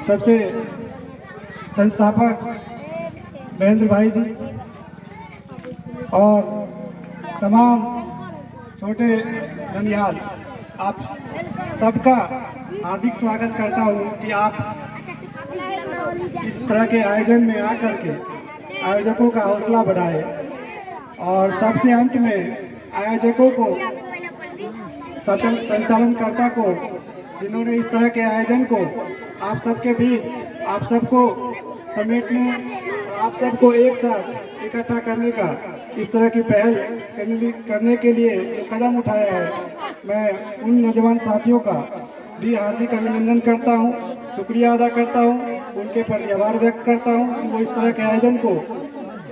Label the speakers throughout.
Speaker 1: सबसे संस्थापक महेंद्र भाई जी और तमाम छोटे ननिहाल, आप सबका हार्दिक स्वागत करता हूँ कि आप इस तरह के आयोजन में आकर के आयोजकों का हौसला बढ़ाए और सबसे अंत में आयोजकों को, संचालनकर्ता को, जिन्होंने इस तरह के आयोजन को आप सबके बीच आप सबको समेटने, आप सबको एक साथ इकट्ठा करने का इस तरह की पहल करने के लिए जो कदम उठाया है, मैं उन नौजवान साथियों का भी हार्दिक अभिनंदन करता हूं, शुक्रिया अदा करता हूं, उनके प्रति आभार व्यक्त करता हूं कि वो इस तरह के आयोजन को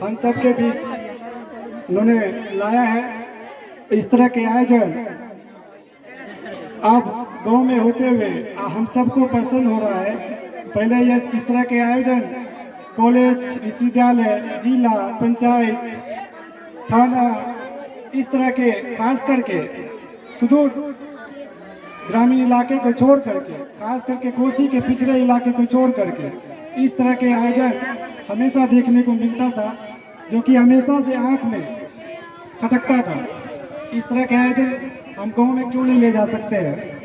Speaker 1: हम सबके बीच उन्होंने लाया है। इस तरह के आयोजन अब गांव में होते हुए हम सबको पसंद हो रहा है। पहले यह इस तरह के आयोजन कॉलेज, विश्वविद्यालय, जिला पंचायत, थाना, इस तरह के खास करके सुदूर ग्रामीण इलाके को छोड़ करके, खास करके कोसी के पिछड़े इलाके को छोड़ करके इस तरह के आयोजन हमेशा देखने को मिलता था, जो कि हमेशा से आंख में खटकता था। इस तरह के आयोजन हम गाँव में क्यों नहीं ले जा सकते हैं?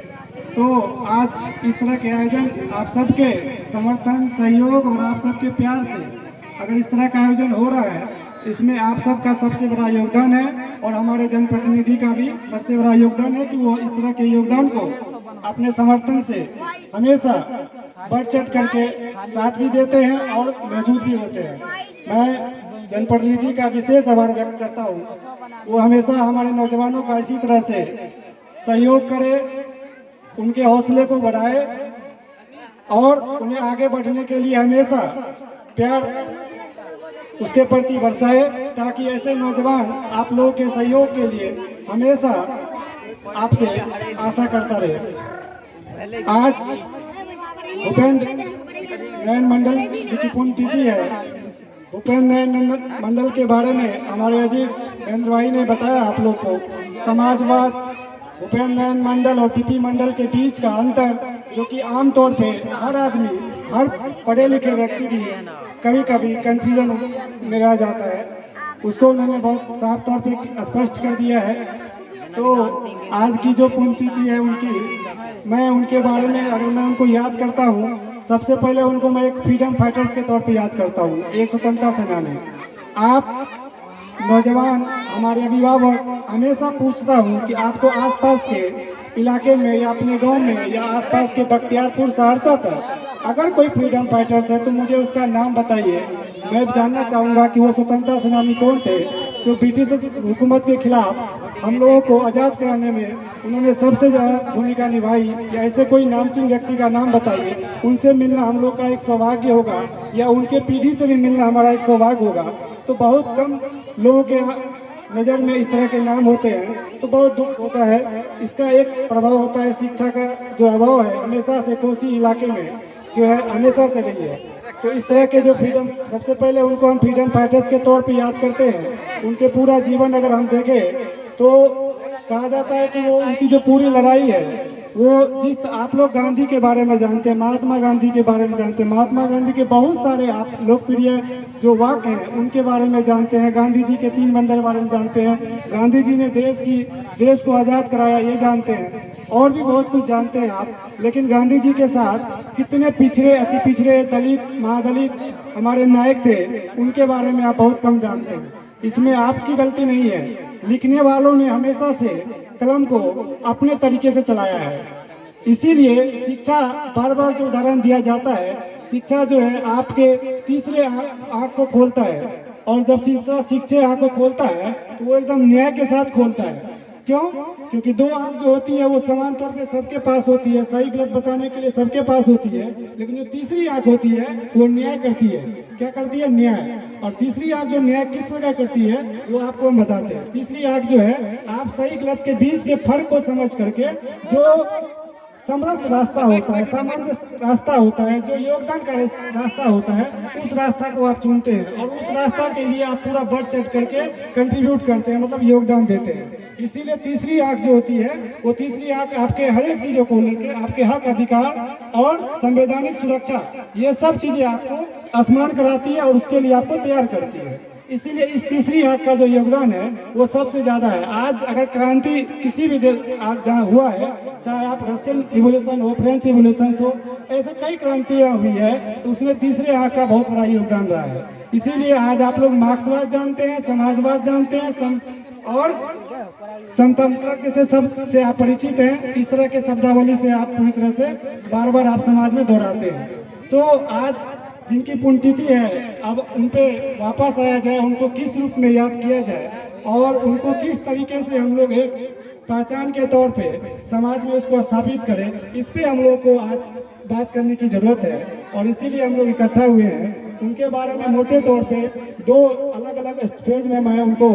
Speaker 1: तो आज इस तरह के आयोजन आप सबके समर्थन, सहयोग और आप सबके प्यार से अगर इस तरह का आयोजन हो रहा है, इसमें आप सबका सबसे बड़ा योगदान है और हमारे जनप्रतिनिधि का भी सबसे बड़ा योगदान है कि वो इस तरह के योगदान को अपने समर्थन से हमेशा बढ़ चढ़ करके साथ भी देते हैं और मौजूद भी होते हैं। मैं जनप्रतिनिधि का विशेष आभार व्यक्त करता हूँ, वो हमेशा हमारे नौजवानों का इसी तरह से सहयोग करे, उनके हौसले को बढ़ाए और उन्हें आगे बढ़ने के लिए हमेशा प्यार उसके प्रति बरसाए, ताकि ऐसे नौजवान आप लोगों के सहयोग के लिए हमेशा आपसे आशा करता रहे। आज भूपेंद्र नयन मंडल की पुण्यतिथि है। भूपेंद्र नयन मंडल के बारे में हमारे अजीज महेंद्र भाई ने बताया आप लोग को। समाजवाद, भूपेंद्र नयन मंडल और पीपी मंडल के बीच का अंतर, जो कि आमतौर पे हर आदमी, हर पढ़े लिखे व्यक्ति भी कभी कभी कंफ्यूजन में रह जाता है, उसको उन्होंने बहुत साफ तौर पे स्पष्ट कर दिया है। तो आज की जो पुण्यतिथि है उनकी, मैं उनके बारे में अगर मैं उनको याद करता हूँ, सबसे पहले उनको मैं एक फ्रीडम फाइटर्स के तौर पे याद करता हूँ, एक स्वतंत्रता सेनानी। आप नौजवान, हमारे अभिभावक हमेशा पूछता हूँ कि आपको आसपास के इलाके में या अपने गांव में या आसपास के बख्तियारपुर, सहरसा तक अगर कोई फ्रीडम फाइटर्स है तो मुझे उसका नाम बताइए। मैं जानना चाहूँगा कि वो स्वतंत्रता सेनानी कौन थे जो ब्रिटिश हुकूमत के खिलाफ हम लोगों को आज़ाद कराने में उन्होंने सबसे ज़्यादा भूमिका निभाई। या ऐसे कोई नामचीन व्यक्ति का नाम बताइए, उनसे मिलना हम लोग का एक सौभाग्य होगा या उनके पीढ़ी से भी मिलना हमारा एक सौभाग्य होगा। तो बहुत कम लोगों के नज़र में इस तरह के नाम होते हैं, तो बहुत दुख होता है। इसका एक प्रभाव होता है शिक्षा का जो अभाव है हमेशा से कोसी इलाके में जो है हमेशा से रही है। तो इस तरह के जो फ्रीडम, सबसे पहले उनको हम फ्रीडम फाइटर्स के तौर पे याद करते हैं। उनके पूरा जीवन अगर हम देखें तो कहा जाता है कि वो उनकी जो पूरी लड़ाई है वो जिस, आप लोग गांधी के बारे में जानते हैं, महात्मा गांधी के बारे में जानते हैं, महात्मा गांधी के बहुत सारे आप लोकप्रिय जो वाक्य हैं उनके बारे में जानते हैं, गांधी जी के 3 बंदर बारे में जानते हैं, गांधी जी ने देश को आज़ाद कराया ये जानते हैं, और भी बहुत कुछ जानते हैं आप। लेकिन गांधी जी के साथ कितने पिछड़े, अति पिछड़े, दलित, महादलित हमारे नायक थे, उनके बारे में आप बहुत कम जानते हैं। इसमें आपकी गलती नहीं है, लिखने वालों ने हमेशा से कलम को अपने तरीके से चलाया है। इसीलिए शिक्षा, बार बार जो उदाहरण दिया जाता है, शिक्षा जो है आपके तीसरे आँख को खोलता है, और जब शिक्षे आँख को खोलता है तो वो एकदम न्याय के साथ खोलता है। क्यों? क्योंकि 2 आँख जो होती है वो समान तौर पे सबके पास होती है, सही गलत बताने के लिए सबके पास होती है, लेकिन जो तीसरी आँख होती है वो न्याय करती है। क्या करती है? न्याय। और तीसरी आँख जो न्याय किस प्रकार करती है वो आपको हम बताते हैं। तीसरी आँख जो है, आप सही गलत के बीच के फर्क को समझ करके जो समरस रास्ता होता है, सामान्य रास्ता होता है, जो योगदान का रास्ता होता है, उस रास्ता को आप चुनते हैं और उस रास्ता के लिए आप पूरा बढ़ चढ़ करके कंट्रीब्यूट करते हैं, मतलब योगदान देते हैं। इसीलिए तीसरी आंख जो होती है, वो तीसरी आंख आपके हर एक चीजों को लेकर, आपके हक अधिकार और संवैधानिक सुरक्षा, ये सब चीजें आपको स्मरण कराती है और उसके लिए आपको तैयार करती है। इसीलिए इस तीसरी आंख का जो योगदान है वो सबसे ज्यादा है। आज अगर क्रांति किसी भी देश जहाँ हुआ है, चाहे आप रशियन रिवोल्यूशन हो, फ्रेंच रिवोल्यूशन हो, ऐसे कई क्रांतियाँ हुई है, तो उसमें तीसरे आंख का बहुत बड़ा योगदान रहा है। इसीलिए आज आप लोग मार्क्सवाद जानते हैं, समाजवाद जानते हैं और समतंत्र जैसे शब्द से आप परिचित हैं। इस तरह के शब्दावली से आप पूरी तरह से बार बार आप समाज में दोहराते हैं। तो आज जिनकी पुण्यतिथि है, अब उन पे वापस आया जाए, उनको किस रूप में याद किया जाए और उनको किस तरीके से हम लोग एक पहचान के तौर पे समाज में उसको स्थापित करें, इस पे हम लोग को आज बात करने की जरूरत है। और इसीलिए हम लोग इकट्ठा हुए हैं। उनके बारे में मोटे तौर पे दो अलग अलग स्टेज में मैं उनको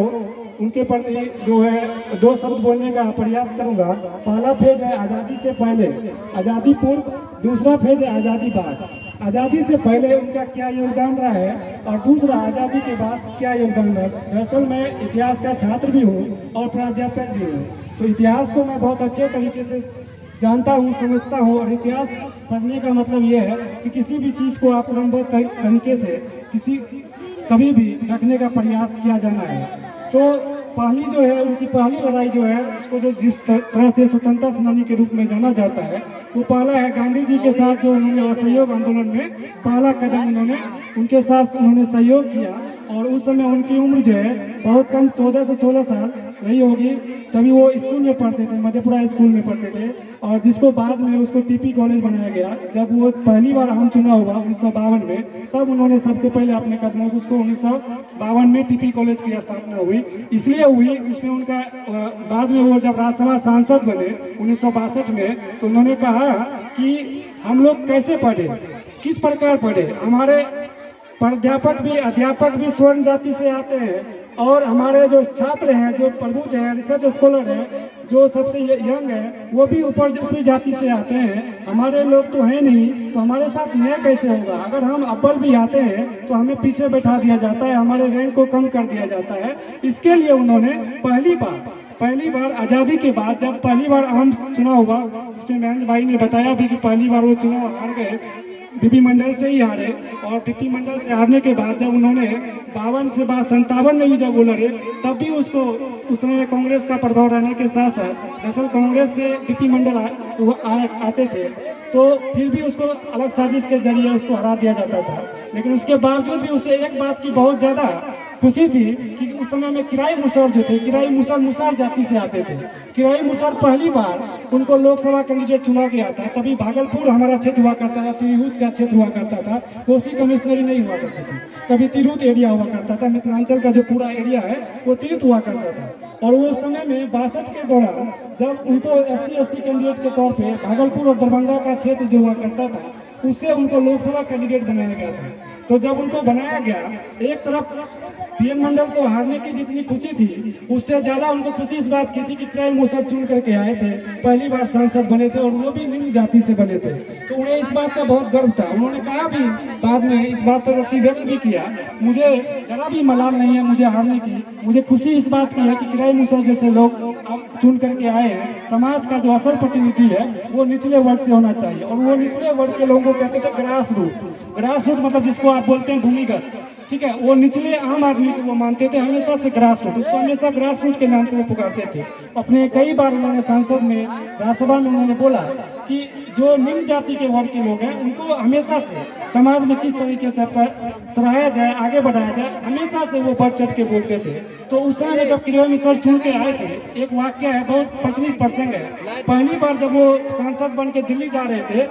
Speaker 1: उनके प्रति जो है दो शब्द बोलने का प्रयास करूंगा। पहला फेज है आज़ादी से पहले, आज़ादी पूर्व, दूसरा फेज है आज़ादी बाद। आज़ादी से पहले उनका क्या योगदान रहा है और दूसरा आज़ादी के बाद क्या योगदान रहा है। दरअसल मैं इतिहास का छात्र भी हूँ और प्राध्यापक भी हूँ, तो इतिहास को मैं बहुत अच्छे तरीके से जानता हूँ, समझता हूँ। और इतिहास पढ़ने का मतलब ये है कि किसी भी चीज़ को आप क्रमबद्ध तरीके से कभी भी रखने का प्रयास किया जाना है। तो पहली जो है उनकी पहली लड़ाई जो है, उसको जो जिस तरह से स्वतंत्रता सेनानी के रूप में जाना जाता है, वो पहला है गांधी जी के साथ जो उन्होंने असहयोग आंदोलन में पहला कदम उन्होंने उनके साथ उन्होंने सहयोग किया। और उस समय उनकी उम्र जो है बहुत कम, 14 से 16 साल रही होगी। तभी वो स्कूल में पढ़ते थे, मधेपुरा स्कूल में पढ़ते थे, और जिसको बाद में उसको टीपी कॉलेज बनाया गया। जब वो पहली बार आम चुनाव हुआ 1952 में, तब उन्होंने सबसे पहले अपने कदमों से उसको 1952 में टीपी कॉलेज की स्थापना हुई। इसलिए हुई, उसमें उनका बाद में वो जब राज्यसभा सांसद बने 1962 में, तो उन्होंने कहा कि हम लोग कैसे पढ़े, किस प्रकार पढ़े। हमारे प्राध्यापक भी, अध्यापक भी स्वर्ण जाति से आते हैं, और हमारे जो छात्र हैं, जो प्रबुद्ध हैं, रिसर्च स्कॉलर हैं, जो सबसे यंग है, वो भी ऊपरी जाति से आते हैं। हमारे लोग तो हैं नहीं, तो हमारे साथ न्याय कैसे होगा। अगर हम अव्वल भी आते हैं तो हमें पीछे बैठा दिया जाता है, हमारे रैंक को कम कर दिया जाता है। इसके लिए उन्होंने पहली बार आज़ादी के बाद जब पहली बार आम चुनाव हुआ, उसमें महेंद्र भाई ने बताया भी कि पहली बार वो चुनाव हार गए, बीपी मंडल से ही हारे। और बीपी मंडल से हारने के बाद जब उन्होंने 52 से 57 में भी जब वो लड़े, तब भी उसको उस समय कांग्रेस का प्रभाव रहने के साथ साथ, दरअसल कांग्रेस से बीपी मंडल आते थे, तो फिर भी उसको अलग साजिश के जरिए उसको हरा दिया जाता था। लेकिन उसके बावजूद भी उसे एक बात की बहुत ज़्यादा खुशी थी कि उस समय में किराई मुसहर जो थे, किराई मुसहर मुसहर जाति से आते थे। किराई मुसहर पहली बार उनको लोकसभा कैंडिडेट चुना गया था। तभी भागलपुर हमारा क्षेत्र हुआ करता था, तिरहुत का क्षेत्र हुआ करता था, कोसी कमिश्नरी नहीं हुआ करती थी, तभी तिरहुत एरिया हुआ करता था। मिथिलांचल का जो पूरा एरिया है वो तिरहुत हुआ करता था। और वो समय में 62 के दौरान जब उनको SC/ST कैंडिडेट के तौर पे भागलपुर और दरभंगा का क्षेत्र जो हुआ करता था, उससे उनको लोकसभा कैंडिडेट बनाया गया था। तो जब उनको बनाया गया, एक तरफ पीएन मंडल को हारने की जितनी खुशी थी, उससे ज्यादा उनको खुशी इस बात की थी कि किराई मुसहर चुन करके आए थे, पहली बार सांसद बने थे, और वो भी निम्न जाति से बने थे। तो उन्हें इस बात का बहुत गर्व था। उन्होंने कहा भी बाद में, इस बात पर व्यक्त भी किया, मुझे जरा भी मलाल नहीं है मुझे हारने की, मुझे खुशी इस बात की है कि किराई मुसहर जैसे लोग चुन करके आए हैं। समाज का जो असल प्रतिनिधि है वो निचले वर्ग से होना चाहिए, और वो निचले वर्ग के लोगों को कहते थे ग्रास रूट मतलब जिसको आप बोलते हैं भूमिगत, ठीक है। वो निचले आम आदमी को वो मानते थे हमेशा से, ग्रास रूट, उसको हमेशा ग्रास रूट के नाम से वो पुकारते थे। अपने कई बार उन्होंने संसद में, राज्यसभा में उन्होंने बोला कि जो निम्न जाति के वर्ग के लोग हैं उनको हमेशा से समाज में किस तरीके से सराहाया जाए, आगे बढ़ाया जाए, हमेशा से वो बढ़ चढ़ के बोलते थे। तो उस समय जब किराई मुसहर चुन के आए थे, एक वाक्य है बहुत प्रचलित प्रसंग है। पहली बार जब वो सांसद बन के दिल्ली जा रहे थे,